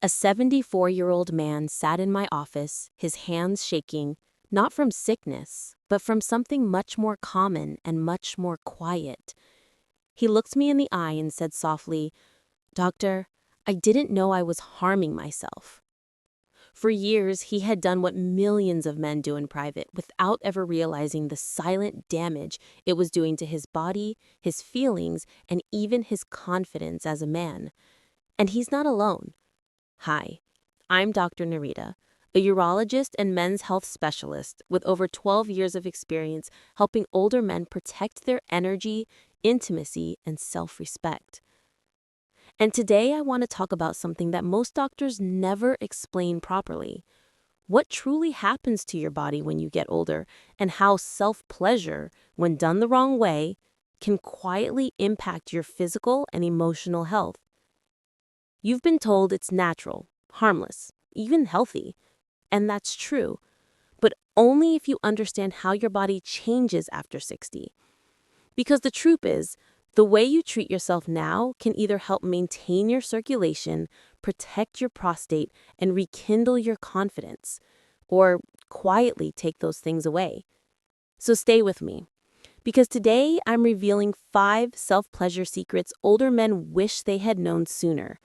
A 74-year-old man sat in my office, his hands shaking, not from sickness, but from something much more common and much more quiet. He looked me in the eye and said softly, "Doctor, I didn't know I was harming myself." For years, he had done what millions of men do in private without ever realizing the silent damage it was doing to his body, his feelings, and even his confidence as a man. And he's not alone. Hi, I'm Dr. Nerita, a urologist and men's health specialist with over 12 years of experience helping older men protect their energy, intimacy, and self-respect. And today I want to talk about something that most doctors never explain properly: what truly happens to your body when you get older, and how self-pleasure, when done the wrong way, can quietly impact your physical and emotional health. You've been told it's natural, harmless, even healthy, and that's true, but only if you understand how your body changes after 60. Because the truth is, the way you treat yourself now can either help maintain your circulation, protect your prostate, and rekindle your confidence, or quietly take those things away. So stay with me, because today I'm revealing 5 self-pleasure secrets older men wish they had known sooner.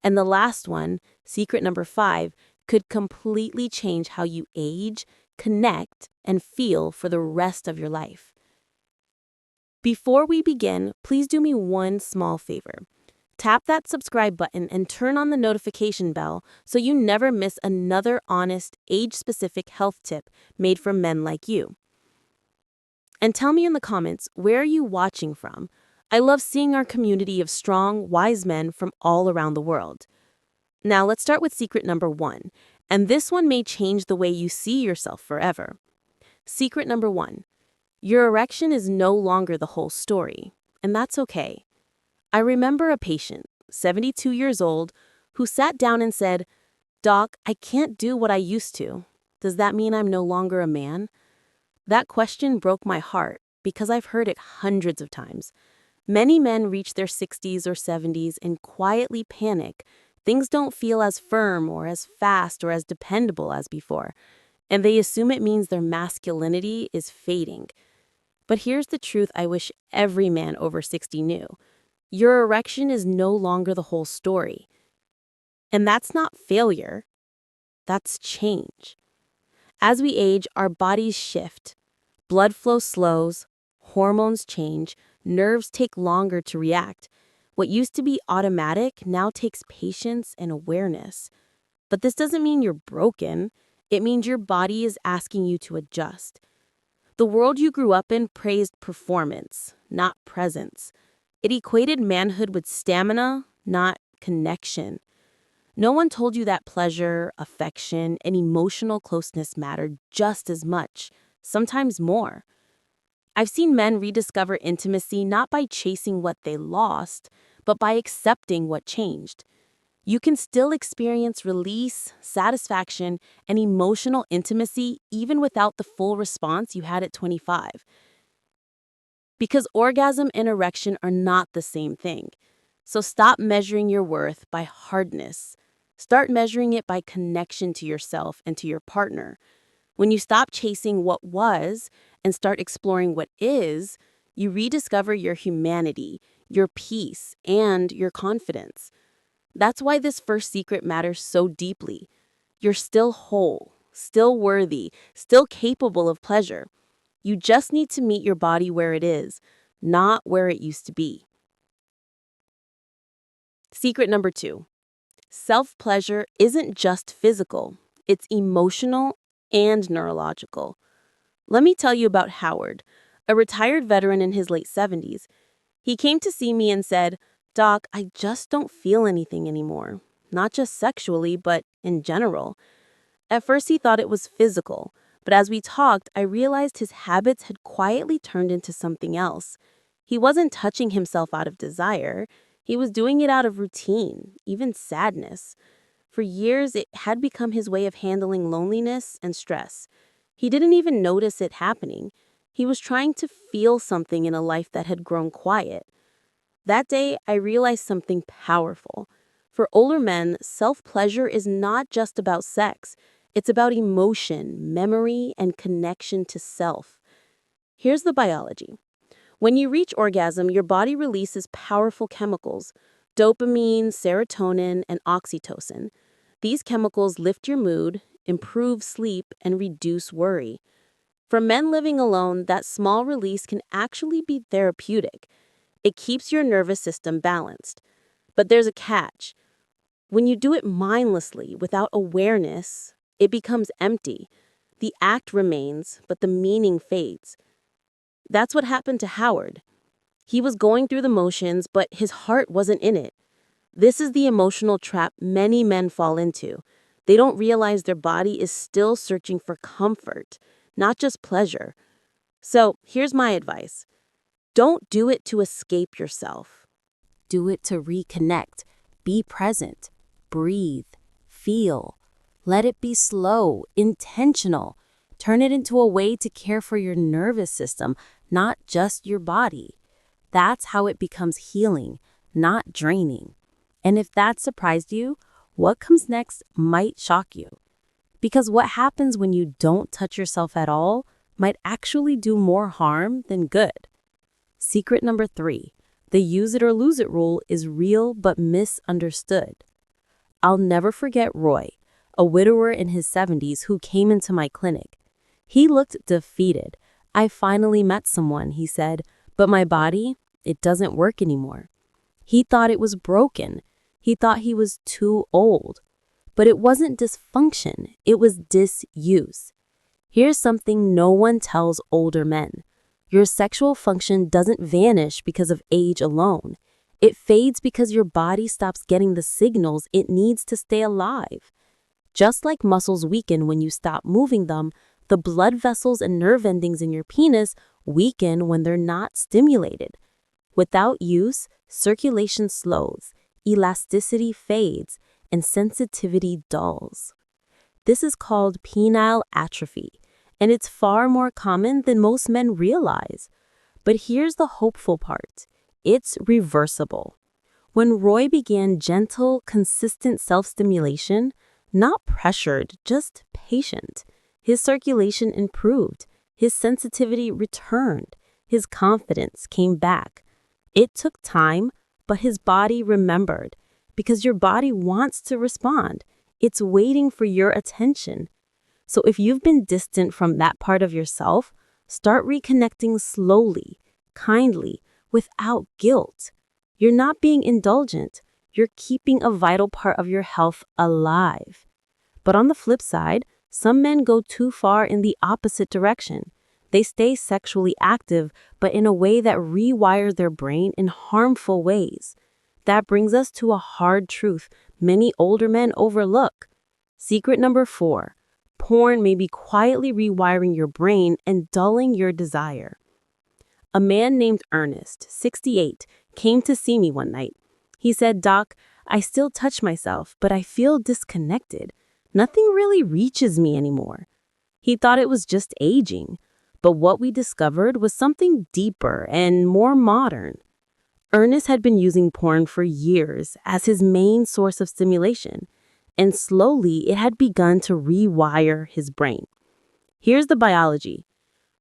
And the last one, secret number 5, could completely change how you age, connect, and feel for the rest of your life. Before we begin, please do me one small favor. Tap that subscribe button and turn on the notification bell so you never miss another honest, age-specific health tip made for men like you. And tell me in the comments, where are you watching from? I love seeing our community of strong, wise men from all around the world. Now let's start with secret number 1, and this one may change the way you see yourself forever. Secret number 1, your erection is no longer the whole story, and that's okay. I remember a patient, 72 years old, who sat down and said, "Doc, I can't do what I used to. Does that mean I'm no longer a man?" That question broke my heart because I've heard it hundreds of times. Many men reach their 60s or 70s and quietly panic. Things don't feel as firm or as fast or as dependable as before, and they assume it means their masculinity is fading. But here's the truth I wish every man over 60 knew. Your erection is no longer the whole story. And that's not failure. That's change. As we age, our bodies shift. Blood flow slows, hormones change, nerves take longer to react. What used to be automatic now takes patience and awareness. But this doesn't mean you're broken. It means your body is asking you to adjust. The world you grew up in praised performance, not presence. It equated manhood with stamina, not connection. No one told you that pleasure, affection, and emotional closeness mattered just as much, sometimes more. I've seen men rediscover intimacy not by chasing what they lost, but by accepting what changed. You can still experience release, satisfaction, and emotional intimacy even without the full response you had at 25. Because orgasm and erection are not the same thing. So stop measuring your worth by hardness. Start measuring it by connection to yourself and to your partner. When you stop chasing what was and start exploring what is, you rediscover your humanity, your peace, and your confidence. That's why this first secret matters so deeply. You're still whole, still worthy, still capable of pleasure. You just need to meet your body where it is, not where it used to be. Secret number 2. Self-pleasure isn't just physical, it's emotional and neurological. Let me tell you about Howard, a retired veteran in his late 70s. He came to see me and said, "Doc, I just don't feel anything anymore. Not just sexually, but in general." At first he thought it was physical, but as we talked, I realized his habits had quietly turned into something else. He wasn't touching himself out of desire. He was doing it out of routine, even sadness. For years, it had become his way of handling loneliness and stress. He didn't even notice it happening. He was trying to feel something in a life that had grown quiet. That day, I realized something powerful. For older men, self-pleasure is not just about sex. It's about emotion, memory, and connection to self. Here's the biology. When you reach orgasm, your body releases powerful chemicals, dopamine, serotonin, and oxytocin. These chemicals lift your mood, improve sleep, and reduce worry. For men living alone, that small release can actually be therapeutic. It keeps your nervous system balanced. But there's a catch. When you do it mindlessly, without awareness, it becomes empty. The act remains, but the meaning fades. That's what happened to Howard. He was going through the motions, but his heart wasn't in it. This is the emotional trap many men fall into. They don't realize their body is still searching for comfort, not just pleasure. So here's my advice. Don't do it to escape yourself. Do it to reconnect. Be present. Breathe. Feel. Let it be slow, intentional. Turn it into a way to care for your nervous system, not just your body. That's how it becomes healing, not draining. And if that surprised you, what comes next might shock you. Because what happens when you don't touch yourself at all might actually do more harm than good. Secret number 3, the use it or lose it rule is real but misunderstood. I'll never forget Roy, a widower in his 70s who came into my clinic. He looked defeated. I finally met someone, he said, but my body, it doesn't work anymore. He thought it was broken. He thought he was too old. But it wasn't dysfunction, it was disuse. Here's something no one tells older men. Your sexual function doesn't vanish because of age alone. It fades because your body stops getting the signals it needs to stay alive. Just like muscles weaken when you stop moving them, the blood vessels and nerve endings in your penis weaken when they're not stimulated. Without use, circulation slows, elasticity fades, and sensitivity dulls. This is called penile atrophy, and it's far more common than most men realize. But here's the hopeful part. It's reversible. When Roy began gentle, consistent self-stimulation, not pressured, just patient, his circulation improved, his sensitivity returned, his confidence came back. It took time, but his body remembered, because your body wants to respond. It's waiting for your attention. So if you've been distant from that part of yourself, start reconnecting slowly, kindly, without guilt. You're not being indulgent. You're keeping a vital part of your health alive. But on the flip side, some men go too far in the opposite direction. They stay sexually active, but in a way that rewires their brain in harmful ways. That brings us to a hard truth many older men overlook. Secret number 4. Porn may be quietly rewiring your brain and dulling your desire. A man named Ernest, 68, came to see me one night. He said, "Doc, I still touch myself, but I feel disconnected. Nothing really reaches me anymore." He thought it was just aging, but what we discovered was something deeper and more modern. Ernest had been using porn for years as his main source of stimulation, and slowly it had begun to rewire his brain. Here's the biology.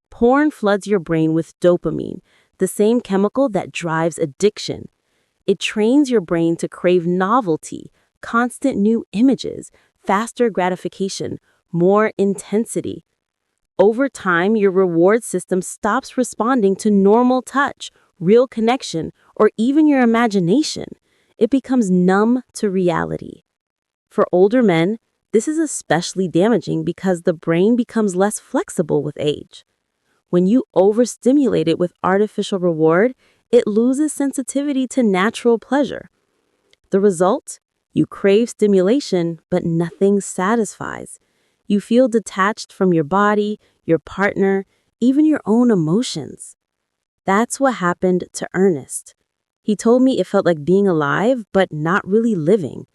Porn floods your brain with dopamine, the same chemical that drives addiction. It trains your brain to crave novelty, constant new images, faster gratification, more intensity. Over time, your reward system stops responding to normal touch, real connection, or even your imagination. It becomes numb to reality. For older men, this is especially damaging because the brain becomes less flexible with age. When you overstimulate it with artificial reward, it loses sensitivity to natural pleasure. The result? You crave stimulation, but nothing satisfies. You feel detached from your body, your partner, even your own emotions. That's what happened to Ernest. He told me it felt like being alive, but not really living.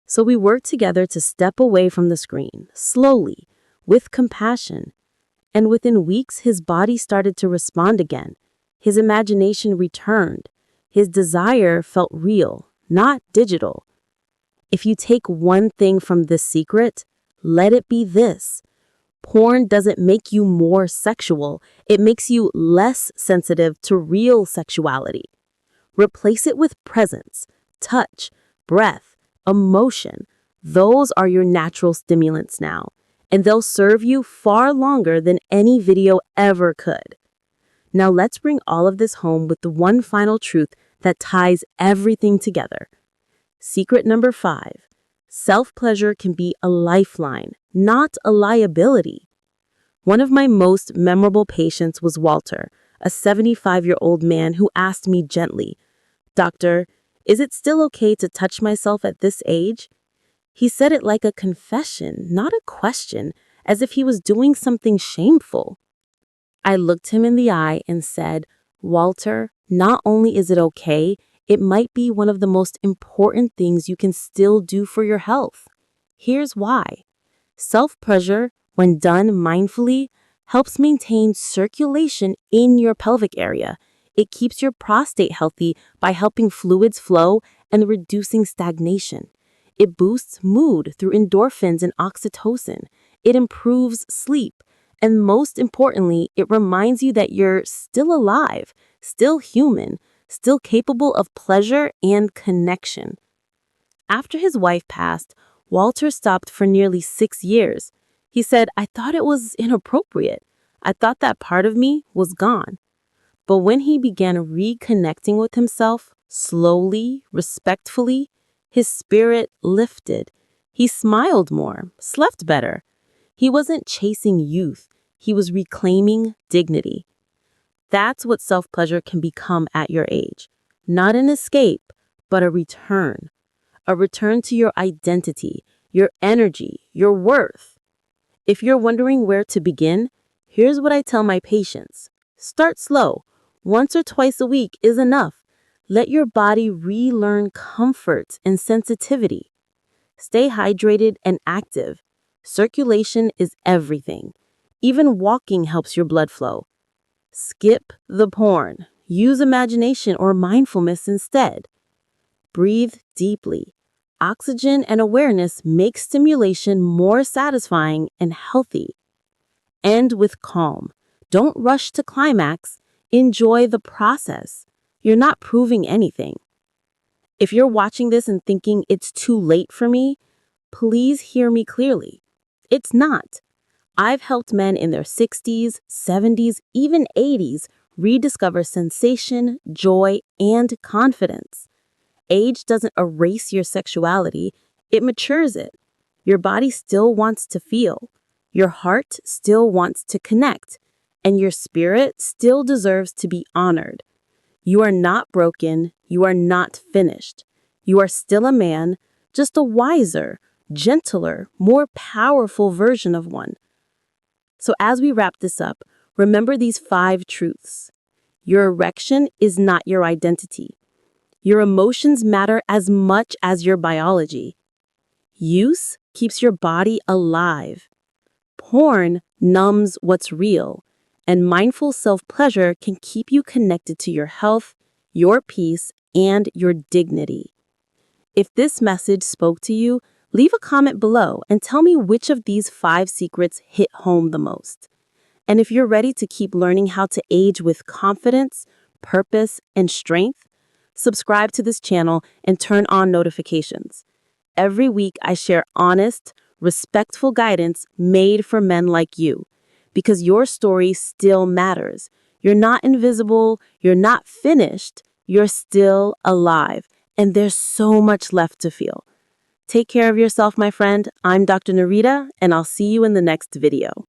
So we worked together to step away from the screen, slowly, with compassion. And within weeks, his body started to respond again. His imagination returned. His desire felt real, not digital. If you take one thing from this secret, let it be this. Porn doesn't make you more sexual, it makes you less sensitive to real sexuality. Replace it with presence, touch, breath, emotion. Those are your natural stimulants now, and they'll serve you far longer than any video ever could. Now let's bring all of this home with the one final truth that ties everything together. Secret number 5. Self-pleasure can be a lifeline, not a liability. One of my most memorable patients was Walter, a 75-year-old man who asked me gently, "Doctor, is it still okay to touch myself at this age?" He said it like a confession, not a question, as if he was doing something shameful. I looked him in the eye and said, "Walter, not only is it okay, it might be one of the most important things you can still do for your health. Here's why. Self-pleasure, when done mindfully, helps maintain circulation in your pelvic area. It keeps your prostate healthy by helping fluids flow and reducing stagnation. It boosts mood through endorphins and oxytocin. It improves sleep. And most importantly, it reminds you that you're still alive, still human, still capable of pleasure and connection." After his wife passed, Walter stopped for nearly 6 years. He said, "I thought it was inappropriate. I thought that part of me was gone." But when he began reconnecting with himself, slowly, respectfully, his spirit lifted. He smiled more, slept better. He wasn't chasing youth. He was reclaiming dignity. That's what self-pleasure can become at your age. Not an escape, but a return. A return to your identity, your energy, your worth. If you're wondering where to begin, here's what I tell my patients. Start slow. Once or twice a week is enough. Let your body relearn comfort and sensitivity. Stay hydrated and active. Circulation is everything. Even walking helps your blood flow. Skip the porn. Use imagination or mindfulness instead. Breathe deeply. Oxygen and awareness make stimulation more satisfying and healthy. End with calm. Don't rush to climax. Enjoy the process. You're not proving anything. If you're watching this and thinking it's too late for me, please hear me clearly. It's not. I've helped men in their 60s, 70s, even 80s rediscover sensation, joy, and confidence. Age doesn't erase your sexuality, it matures it. Your body still wants to feel. Your heart still wants to connect. And your spirit still deserves to be honored. You are not broken. You are not finished. You are still a man, just a wiser, gentler, more powerful version of one. So as we wrap this up, remember these 5 truths. Your erection is not your identity. Your emotions matter as much as your biology. Use keeps your body alive. Porn numbs what's real. And mindful self-pleasure can keep you connected to your health, your peace, and your dignity. If this message spoke to you, leave a comment below and tell me which of these 5 secrets hit home the most. And if you're ready to keep learning how to age with confidence, purpose, and strength, subscribe to this channel and turn on notifications. Every week I share honest, respectful guidance made for men like you, because your story still matters. You're not invisible, you're not finished, you're still alive, and there's so much left to feel. Take care of yourself, my friend. I'm Dr. Nerita, and I'll see you in the next video.